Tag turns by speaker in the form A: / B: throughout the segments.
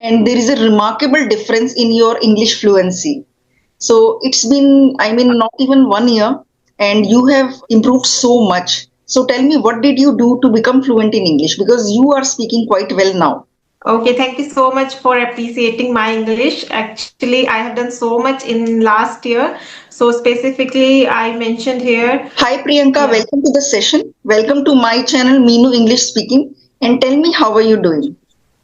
A: and there is a remarkable difference in your English fluency. So it's been, I mean, not even 1 year, and you have improved so much. So tell me, what did you do to become fluent in English? Because you are speaking quite well now.
B: Okay, thank you so much for appreciating my English. Actually, I have done so much in last year. So specifically, I mentioned here.
A: Hi Priyanka,
B: Yeah.
A: welcome to the session. Welcome to my channel, Meenu English Speaking. And tell me, how are you doing?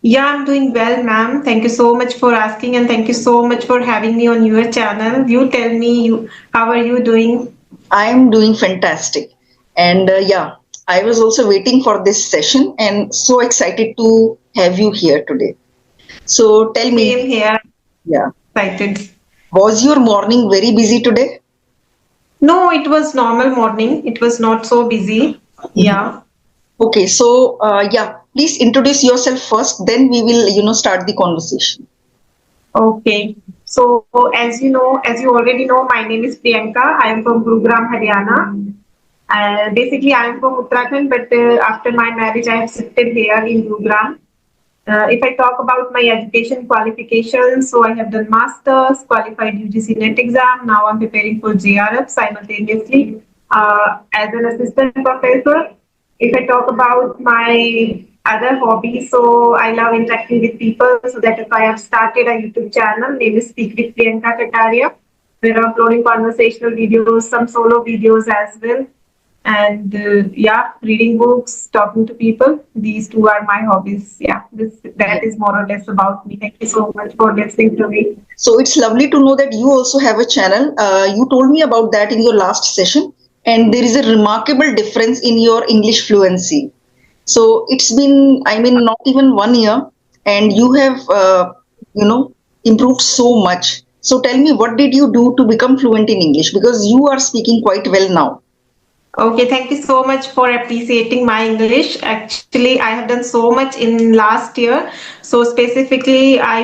B: Yeah, I'm doing well, ma'am. Thank you so much for asking, and thank you so much for having me on your channel. You tell me, how are you doing?
A: I am doing fantastic. And yeah, I was also waiting for this session and so excited to have you here today. So tell me,
B: Same here.
A: yeah,
B: Excited.
A: was your morning very busy today?
B: No, it was normal morning. It was not so busy. Yeah.
A: Okay, so yeah, please introduce yourself first, then we will, start the conversation.
B: Okay. So as you already know, my name is Priyanka. I am from Gurugram, Haryana. Basically, I am from Uttarakhand, but after my marriage, I have shifted here in Gurugram. If I talk about my education qualifications, so I have done masters, qualified UGC NET exam. Now I'm preparing for JRF simultaneously as an assistant professor. If I talk about my other hobbies, so I love interacting with people. So that if I have started a YouTube channel, name is Speak with Priyanka Kataria. We're uploading conversational videos, some solo videos as well, and yeah, reading books, talking to people. These two are my hobbies. Yeah, this
A: Yeah.
B: that is more or less about me. Thank you so much for listening to me.
A: So it's lovely to know that you also have a channel. You told me about that in your last session, and there is a remarkable difference in your English fluency. So it's been, I mean, not even 1 year, and you have, improved so much. So tell me, what did you do to become fluent in English? Because you are speaking quite well now.
B: Okay, thank you so much for appreciating my English. Actually, I have done so much in last year. So specifically, I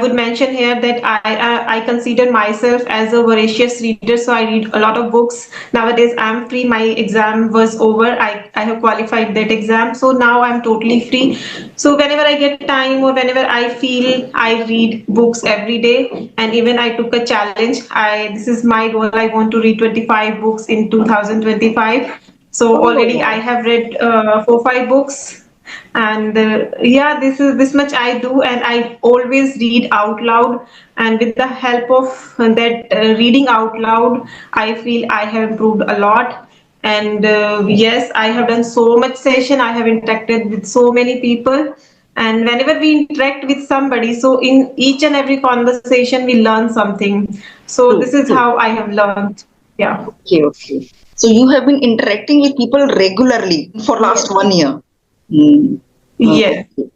B: would mention here that I consider myself as a voracious reader. So I read a lot of books. Nowadays, I'm free. My exam was over. I have qualified that exam. So now I'm totally free. So whenever I get time or whenever I feel, I read books every day. And even I took a challenge. This is my goal. I want to read 25 books in 2025. So already I
A: Oh,
B: have read 4 5 books, and yeah, this much I do, and I always read out loud. And with the help of that reading out loud, I feel I have improved a lot. And yes, I have done so much session. I have interacted with so many people, and whenever we interact with somebody, so in each and every conversation we learn something. So this
A: true,
B: is
A: true.
B: how I have learned. Yeah.
A: Okay, okay. So you have been interacting with people regularly for last
B: Yes.
A: 1 year. Hmm.
B: Yes.
A: Okay.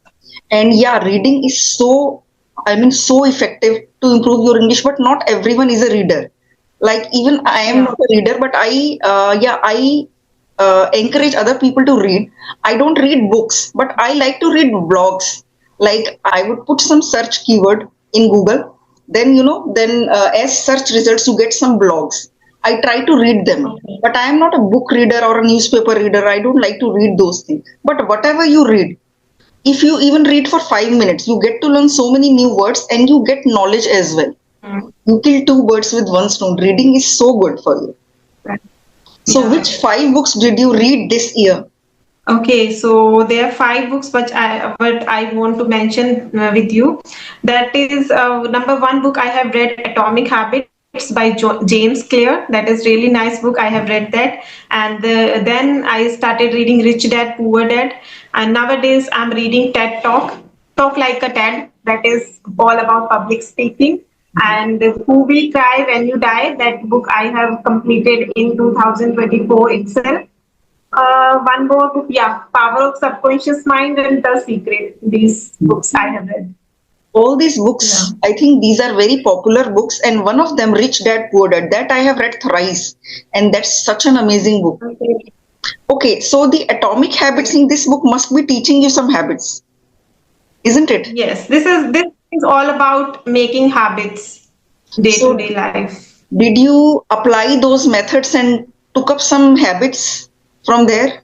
A: And yeah, reading is so, I mean, so effective to improve your English, but not everyone is a reader. Like even I am
B: Yeah.
A: not a reader, but I encourage other people to read. I don't read books, but I like to read blogs. Like I would put some search keyword in Google, then as search results you get some blogs. I try to read them,
B: Okay.
A: but I am not a book reader or a newspaper reader. I don't like to read those things. But whatever you read, if you even read for 5 minutes, you get to learn so many new words and you get knowledge as well.
B: Mm.
A: You kill two birds with one stone. Reading is so good for you.
B: Right.
A: So,
B: Yeah.
A: which 5 books did you read this year?
B: Okay, so there are 5 books which I want to mention with you. That is number 1 book I have read, Atomic Habits by James Clear. That is really nice book. I have read that, and then I started reading Rich Dad Poor Dad. And nowadays I'm reading TED Talk, Talk Like a TED. That is all about public speaking. And Who Will Cry When You Die. That book I have completed in 2024 itself. One more book, yeah, Power of Subconscious Mind and The Secret. These books I have read.
A: All these
B: Yeah.
A: books, I think these are very popular books, and one of them, Rich Dad Poor Dad, that I have read thrice, and that's such an amazing book.
B: Okay.
A: Okay, so the atomic habits in this book must be teaching you some habits, isn't it?
B: Yes, this is all about making habits day to
A: So,
B: day life.
A: did you apply those methods and took up some habits from there?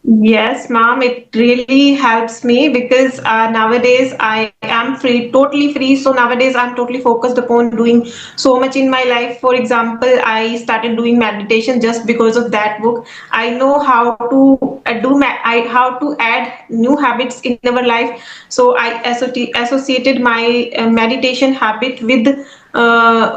B: Yes, ma'am, it really helps me because nowadays I am free, totally free. So nowadays I'm totally focused upon doing so much in my life. For example, I started doing meditation just because of that book. I know how to how to add new habits in our life. So I associated my meditation habit with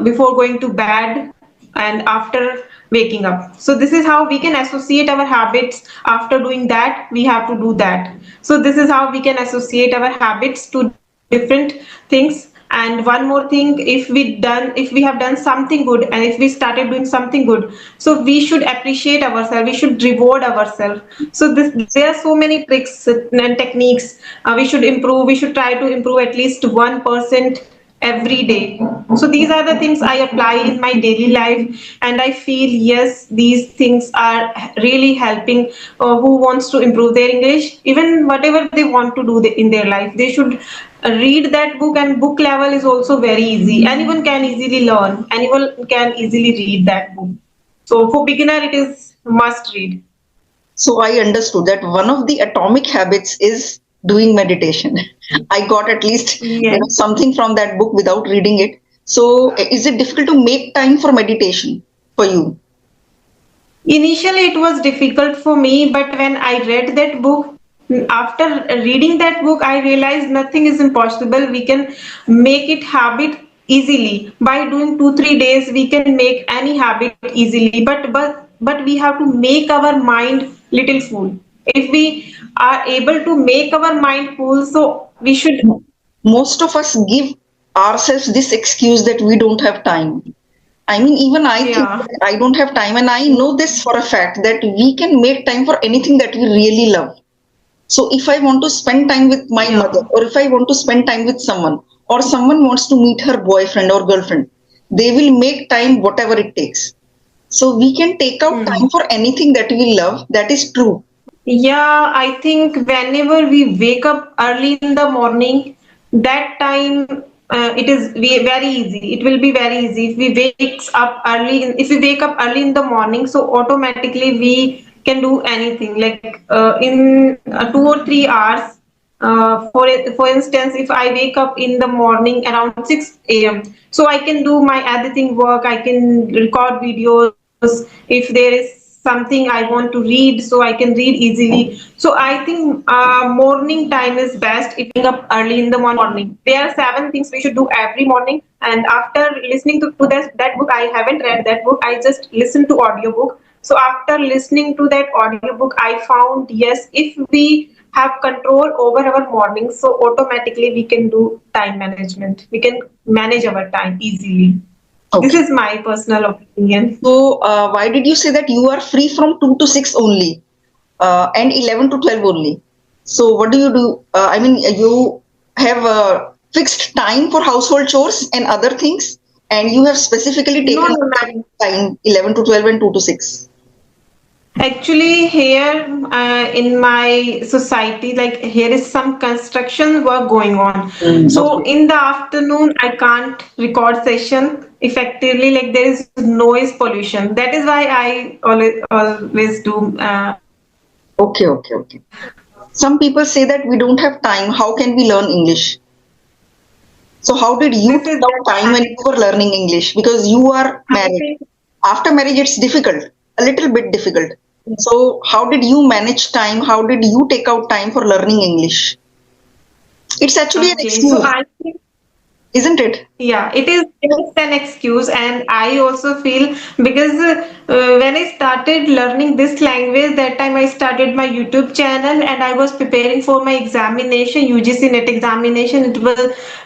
B: before going to bed and after waking up. So this is how we can associate our habits. After doing that we have to do that. So this is how we can associate our habits to different things. And one more thing, if we have done something good and if we started doing something good, so we should appreciate ourselves, we should reward ourselves. So this, there are so many tricks and techniques. We should improve, we should try to improve at least 1% every day. So these are the things I apply in my daily life, and I feel yes, these things are really helping who wants to improve their English. Even whatever they want to do in their life, they should read that book, and book level is also very easy. Anyone can easily learn, anyone can easily read that book. So for beginner, it is must read.
A: So I understood that one of the atomic habits is doing meditation. I got at least
B: Yes.
A: something from that book without reading it. So is it difficult to make time for meditation for you?
B: Initially, it was difficult for me, but when I read that book, after reading that book, I realized nothing is impossible. We can make it habit easily. By doing 2 3 days, we can make any habit easily. But we have to make our mind little full. If we are able to make our mind full, so we should.
A: Most of us give ourselves this excuse that we don't have time. I mean, even I think
B: Yeah.
A: that I don't have time, and I know this for a fact that we can make time for anything that we really love. So if I want to spend time with my mother,
B: Yeah.
A: or if I want to spend time with someone, or someone wants to meet her boyfriend or girlfriend, they will make time whatever it takes. So we can take out
B: Hmm.
A: time for anything that we love. That is true.
B: Yeah, I think whenever we wake up early in the morning, that time it is very easy. It will be very easy if we wakes up early. If we wake up early in the morning, so automatically we can do anything. Like in 2 or 3 hours. For instance, if I wake up in the morning around 6 a.m., so I can do my editing work. I can record videos. If there is something I want to read, so I can read easily. So I think morning time is best if you up early in the morning. There are 7 things we should do every morning. And after listening to that book, I haven't read that book. I just listened to audiobook. So after listening to that audiobook, I found yes, if we have control over our mornings, so automatically we can do time management. We can manage our time easily. This
A: Okay.
B: is my personal opinion.
A: So why did you say that you are free from 2 to 6 only and 11 to 12 only? So what do you do? I mean, you have a fixed time for household chores and other things, and you have specifically
B: No,
A: taken
B: no,
A: out that
B: ma'am.
A: time 11 to 12 and 2 to 6.
B: Actually, here in my society, like here is some construction work going on. So
A: Okay.
B: in the afternoon, I can't record session effectively. Like there is noise pollution. That is why I always do.
A: Okay, okay, okay. Some people say that we don't have time. How can we learn English? So how did you
B: This
A: take
B: is
A: out time when you were learning English? Because you are
B: I
A: married.
B: think.
A: After marriage, it's difficult, a little bit difficult. So how did you manage time? How did you take out time for learning English? It's actually an
B: Okay, so
A: excuse,
B: I think.
A: isn't it?
B: Yeah, it is just an excuse, and I also feel because when I started learning this language, that time I started my YouTube channel and I was preparing for my examination, UGC NET examination.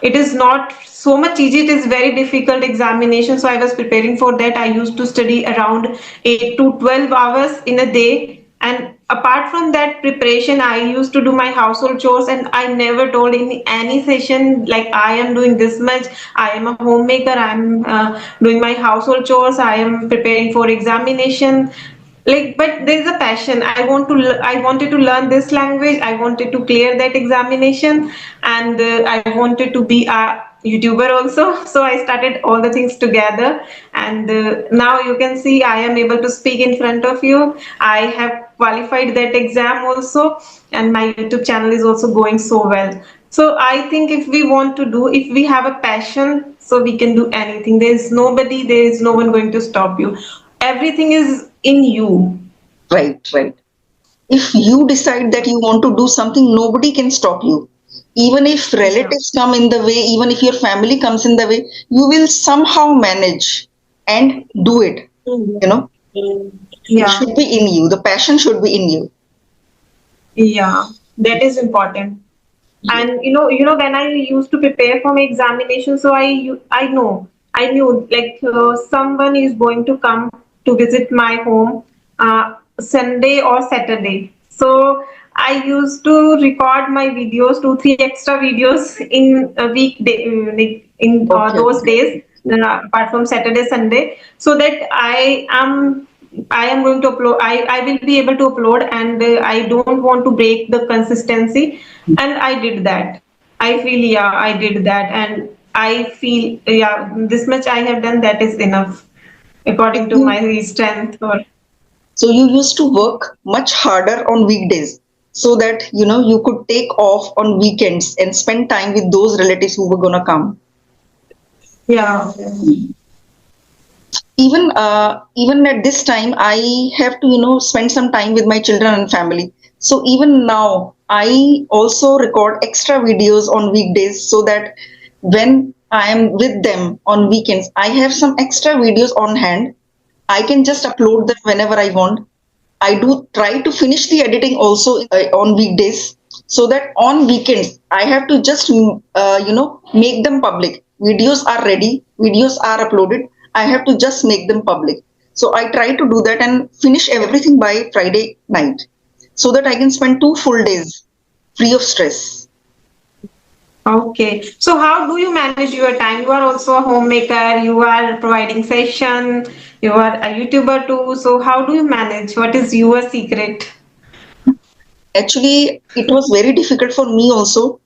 B: It is not so much easy. It is very difficult examination. So I was preparing for that. I used to study around 8 to 12 hours in a day, and apart from that preparation, I used to do my household chores, and I never told in any session like I am doing this much. I am a homemaker. I am doing my household chores. I am preparing for examination. Like, but there is a passion. I wanted to learn this language. I wanted to clear that examination, and I wanted to be a YouTuber also. So I started all the things together, and now you can see I am able to speak in front of you. I have qualified that exam also, and my YouTube channel is also going so well. So I think if we want to do, if we have a passion, so we can do anything. There is no one going to stop you. Everything is in you.
A: Right, right. If you decide that you want to do something, nobody can stop you. Even if
B: Yeah.
A: relatives come in the way, even if your family comes in the way, you will somehow manage and do it.
B: Mhm.
A: You know, it
B: Yeah.
A: should be in you. The passion should be in you.
B: Yeah, that is important. And when I used to prepare for my examination, so I knew like someone is going to come to visit my home Sunday or Saturday. So I used to record my videos, 2 3 extra videos in a weekday, like in
A: Okay.
B: those days, apart from Saturday Sunday, so that I am going to upload. I will be able to upload, and I don't want to break the consistency. And I did that. I feel, yeah, I did that, and I feel, yeah, this much I have done. That is enough,
A: So
B: according to
A: you,
B: my strength. Or
A: so you used to work much harder on weekdays so that you could take off on weekends and spend time with those relatives who were gonna come.
B: yeah,
A: Even at this time I have to spend some time with my children and family, so even now I also record extra videos on weekdays so that when I am with them on weekends I have some extra videos on hand. I can just upload them whenever I want. I do try to finish the editing also on weekdays so that on weekends I have to just make them public. Videos are ready, videos are uploaded. I have to just make them public. So I try to do that and finish everything by Friday night so that I can spend 2 full days free of stress.
B: okay. So how do you manage your time? You are also a homemaker. You are providing session. You are a YouTuber too. So how do you manage? What is your secret?
A: Actually, it was very difficult for me also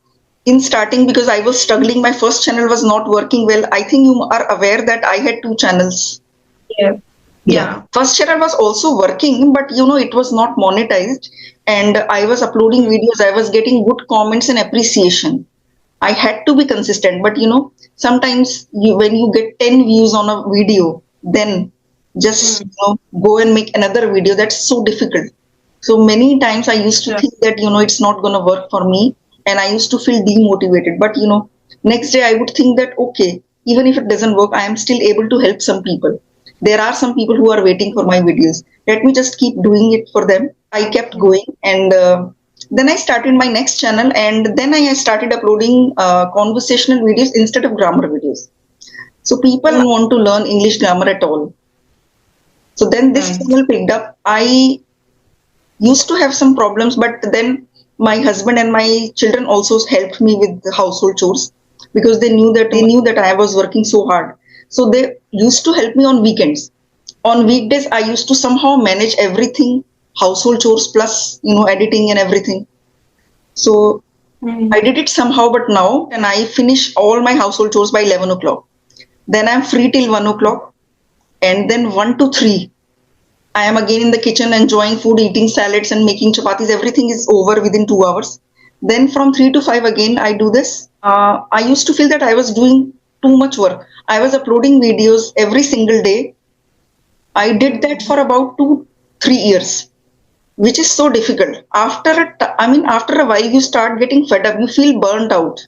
A: in starting because I was struggling. My first channel was not working well. I think you are aware that I had 2 channels.
B: Yeah.
A: Yeah.
B: Yeah.
A: First channel was also working, but it was not monetized. And I was uploading videos. I was getting good comments and appreciation. I had to be consistent, but sometimes when you get 10 views on a video, then just
B: Hmm.
A: go and make another video. That's so difficult. So many times I used to
B: Yeah.
A: think that it's not going to work for me, and I used to feel demotivated. But next day I would think that okay, even if it doesn't work, I am still able to help some people. There are some people who are waiting for my videos. Let me just keep doing it for them. I kept going, and then I started my next channel, and then I started uploading conversational videos instead of grammar videos. So people don't want to learn English grammar at all. So then this
B: Right.
A: channel picked up. I used to have some problems, but then my husband and my children also helped me with the household chores because they knew that I was working so hard. So they used to help me on weekends. On weekdays, I used to somehow manage everything, household chores plus editing and everything. So
B: Hmm.
A: I did it somehow, but now and I finish all my household chores by 11 o'clock. Then I'm free till 1 o'clock, and then 1 to 3 I am again in the kitchen enjoying food, eating salads and making chapatis. Everything is over within 2 hours. Then from 3 to 5 again, I do this. I used to feel that I was doing too much work. I was uploading videos every single day. I did that for about 2 3 years, which is so difficult. After a while, you start getting fed up. You feel burnt out.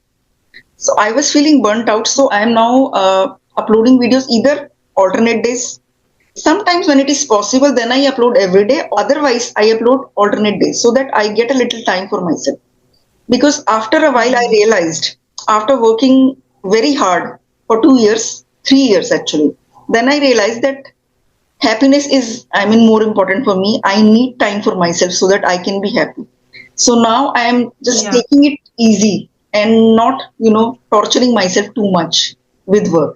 A: So I was feeling burnt out. So I am now uploading videos either alternate days. Sometimes when it is possible, then I upload every day. Otherwise, I upload alternate days so that I get a little time for myself. Because after a while, I
B: Hmm.
A: realized after working very hard for 2 years, 3 years actually, then I realized that happiness is, more important for me. I need time for myself so that I can be happy. So now I am just
B: Yeah.
A: taking it easy and not, torturing myself too much with work.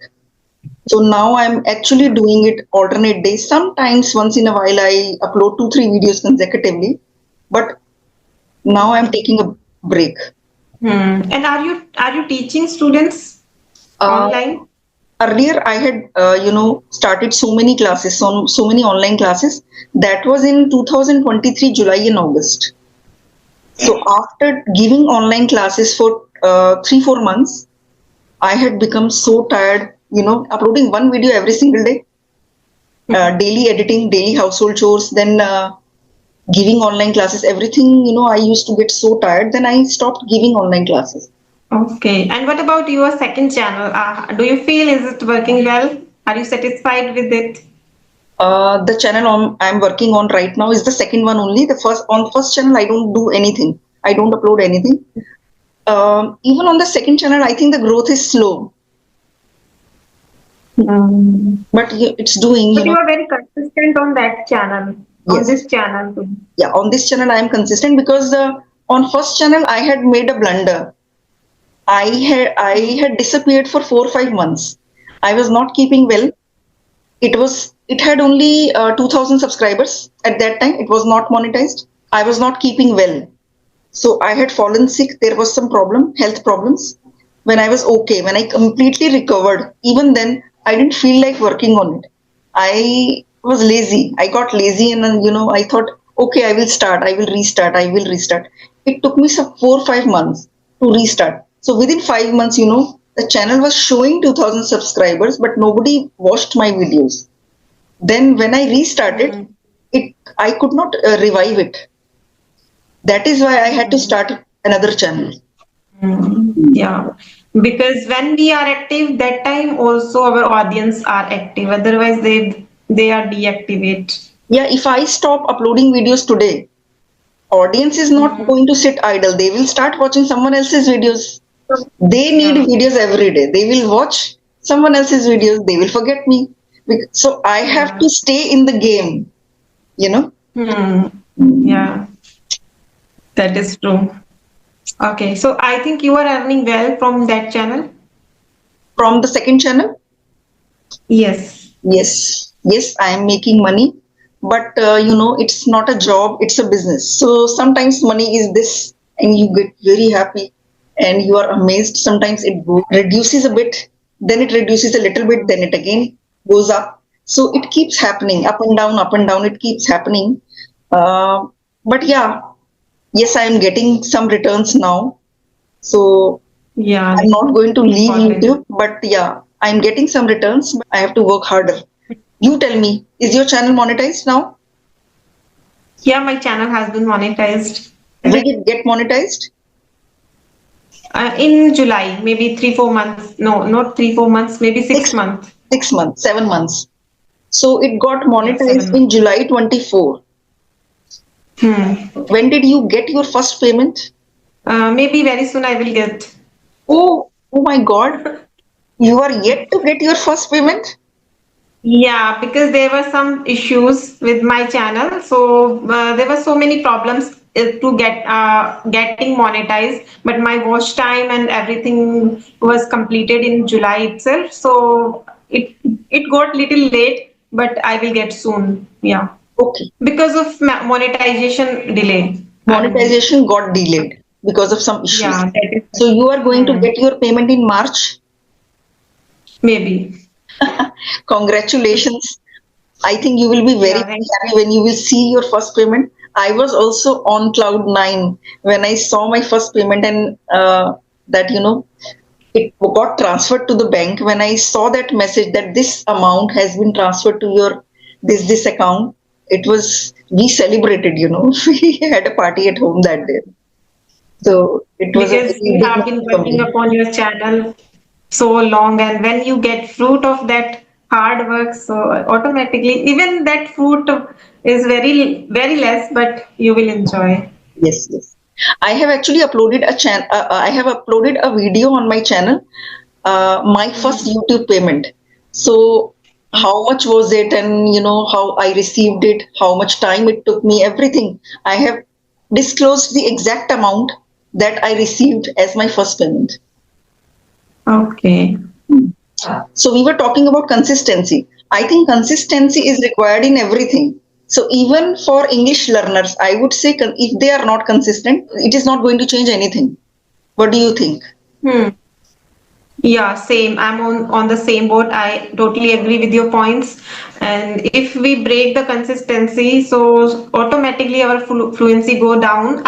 A: So now I'm actually doing it alternate days. Sometimes once in a while I upload 2 3 videos consecutively, but now I'm taking a break.
B: Hmm. And are you teaching students
A: Uh,
B: online?
A: Earlier, I had, started so many classes, so many online classes. That was in 2023, July and August. So after giving online classes for 3-4 months, I had become so tired, uploading one video every single day, daily editing, daily household chores, then giving online classes, everything, I used to get so tired. Then I stopped giving online classes.
B: Okay. And what about your second channel? Do you feel is it working well? Are you satisfied with it?
A: The channel I'm working on right now is the second one only. On first channel, I don't do anything. I don't upload anything. Even on the second channel, I think the growth is slow, but it's doing.
B: But you are very consistent on that channel, on
A: Yes,
B: this channel too.
A: yeah. On this channel, I am consistent because on first channel, I had made a blunder. I had disappeared for 4 or 5 months. I was not keeping well. It had only 2,000 subscribers at that time. It was not monetized. I was not keeping well. So I had fallen sick. There was some problem, health problems. When I was okay, when I completely recovered, even then I didn't feel like working on it. I was lazy. I got lazy, and then, I thought, okay, I will start. I will restart. I will restart. It took me some 4 or 5 months to restart. So within 5 months, the channel was showing 2,000 subscribers, but nobody watched my videos. Then when I restarted,
B: Mm,
A: I could not revive it. That is why I had to
B: mm,
A: start another channel.
B: yeah. Because when we are active, that time also our audience are active. Otherwise, they are deactivate.
A: Yeah, if I stop uploading videos today, audience is not
B: Mm,
A: going to sit idle. They will start watching someone else's videos. They need
B: yeah.
A: videos every day. They will watch someone else's videos. They will forget me. So I have
B: Yeah.
A: to stay in the game, you know.
B: Hmm. Yeah. That is true. Okay. So I think you are earning well from that channel.
A: From the second channel,
B: Yes.
A: yes, yes, I am making money, but it's not a job, it's a business. So sometimes money is this, and you get very happy and you are amazed. Sometimes reduces a bit, then it reduces a little bit, then it again goes up. So it keeps happening up and down, up and down. It keeps happening. Uh, but yeah, yes, I am getting some returns now. So
B: Yeah.
A: I'm not going to leave
B: Important.
A: YouTube, but yeah, I'm getting some returns, but I have to work harder. You tell me, is your channel monetized now?
B: Yeah, my channel has been monetized.
A: Will it get monetized?
B: In July, maybe 3-4 months. No, not 3-4 months, maybe six
A: Six,
B: months.
A: 6 months, 7 months. So it got
B: Yeah,
A: monetized
B: 7 months.
A: in July 24.
B: Hmm.
A: When did you get your first payment?
B: Maybe very soon I will get.
A: Oh my God. You are yet to get your first payment?
B: Yeah, because there were some issues with my channel, so there were so many problems to getting monetized. But my watch time and everything was completed in July itself, so it got little late, but I will get soon. Yeah,
A: Okay.
B: because of monetization delay. I mean,
A: Monetization got delayed because of some issues.
B: yeah, that is
A: So you are going to
B: hmm,
A: get your payment in March.
B: maybe.
A: Congratulations. I think you will be very,
B: Yeah,
A: very
B: thank
A: happy when you will see your first payment. I was also on cloud nine when I saw my first payment, and that it got transferred to the bank. When I saw that message that this amount has been transferred to your this account, it was we celebrated. We had a party at home that day. So it was a
B: because
A: very
B: we
A: big
B: have been
A: moment for
B: working
A: me.
B: upon your channel so long, and when you get fruit of that hard work, so automatically even that fruit is very less, but you will enjoy.
A: Yes, yes. I have actually uploaded a I have uploaded a video on my channel. My first
B: Mhm.
A: YouTube payment. So how much was it, and how I received it, how much time it took me, everything. I have disclosed the exact amount that I received as my first payment.
B: Okay.
A: So we were talking about consistency. I think consistency is required in everything. So even for English learners, I would say if they are not consistent, it is not going to change anything. What do you think?
B: Hmm. Yeah, same. I'm on the same boat. I totally agree with your points. And if we break the consistency, so automatically our fluency go down.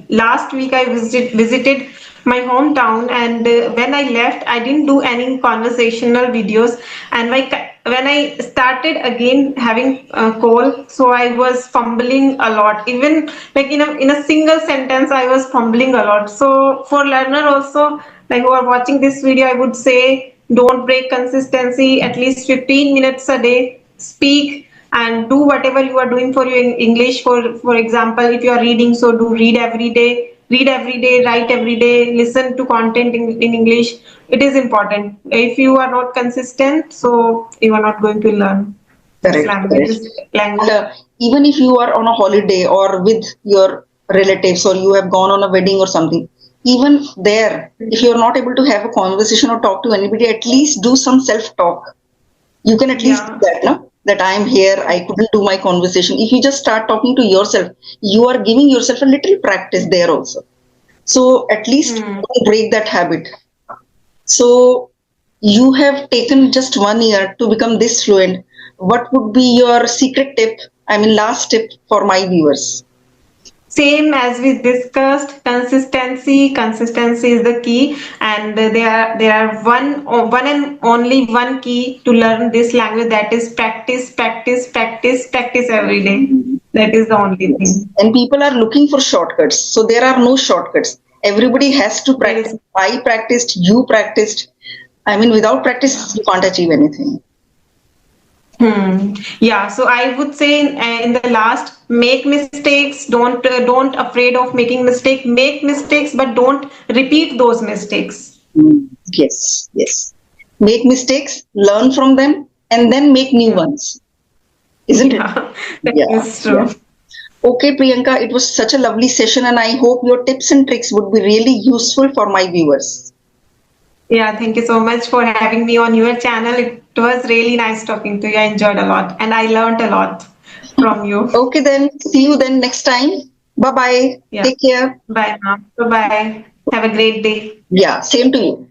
B: Last week I visited my hometown, and when I left, I didn't do any conversational videos. And when I started again having a call, so I was fumbling a lot. Even like in a single sentence, I was fumbling a lot. So for learner also, like who are watching this video, I would say don't break consistency. At least 15 minutes a day. Speak and do whatever you are doing for your English. For example, if you are reading, so do read every day. Read every day, write every day, listen to content in English. It is important. If you are not consistent, so you are not going to learn this
A: Correct,
B: language.
A: correct.
B: This
A: And
B: language.
A: even if you are on a holiday or with your relatives or you have gone on a wedding or something, even there, if you are not able to have a conversation or talk to anybody, at least do some self-talk. You can at least do
B: Yeah.
A: that, no? That I am here, I couldn't do my conversation. If you just start talking to yourself, you are giving yourself a little practice there also. So at least
B: Hmm.
A: don't break that habit. So you have taken just 1 year to become this fluent. What would be your secret tip? I mean, last tip for my viewers.
B: Same as we discussed, consistency. Consistency is the key, and there are one and only one key to learn this language. That is practice, practice, practice, practice every day. That is the only
A: Yes.
B: thing.
A: And people are looking for shortcuts. So there are no shortcuts. Everybody has to
B: There
A: practice.
B: is.
A: I practiced, you practiced. I mean, without practice,
B: Yeah.
A: you can't achieve anything.
B: Yeah. So I would say in the last, make mistakes. Don't afraid of making mistake. Make mistakes, but don't repeat those mistakes.
A: Yes, yes. Make mistakes, learn from them, and then make new
B: Yeah.
A: ones. Isn't it?
B: Yeah. That
A: Yeah,
B: is
A: yeah.
B: true.
A: Okay, Priyanka, it was such a lovely session, and I hope your tips and tricks would be really useful for my viewers.
B: Yeah, thank you so much for having me on your channel. It was really nice talking to you. I enjoyed a lot and I learned a lot from you.
A: Okay, then, see you then next time. Bye bye.
B: Yeah.
A: Take care.
B: Bye, ma'am. Bye bye. Have a great day.
A: Yeah, same to you.